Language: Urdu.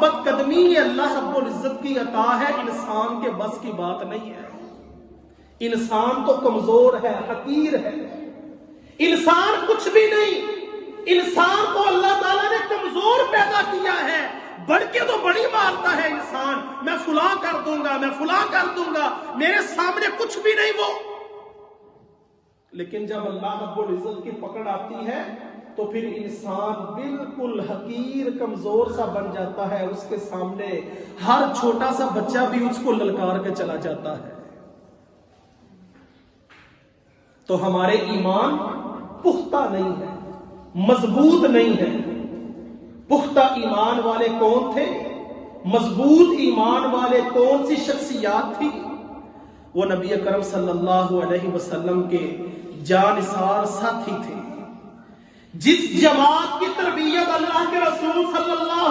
ثابت قدمی یہ اللہ رب العزت کی عطا ہے، انسان کے بس کی بات نہیں ہے۔ انسان تو کمزور ہے، حقیر ہے، انسان کچھ بھی نہیں۔ انسان کو اللہ تعالیٰ نے کمزور پیدا کیا ہے، بڑھ کے تو بڑی مارتا ہے انسان، میں فلاں کر دوں گا، میں فلاں کر دوں گا، میرے سامنے کچھ بھی نہیں وہ۔ لیکن جب اللہ رب العزت کی پکڑ آتی ہے تو پھر انسان بالکل حقیر کمزور سا بن جاتا ہے، اس کے سامنے ہر چھوٹا سا بچہ بھی اس کو للکار کے چلا جاتا ہے۔ تو ہمارے ایمان پختہ نہیں ہے، مضبوط نہیں ہے۔ پختہ ایمان والے کون تھے؟ مضبوط ایمان والے کون سی شخصیات تھی؟ وہ نبی اکرم صلی اللہ علیہ وسلم کے جانثار ساتھی تھے۔ جس جماعت کی تربیت اللہ کے رسول صلی اللہ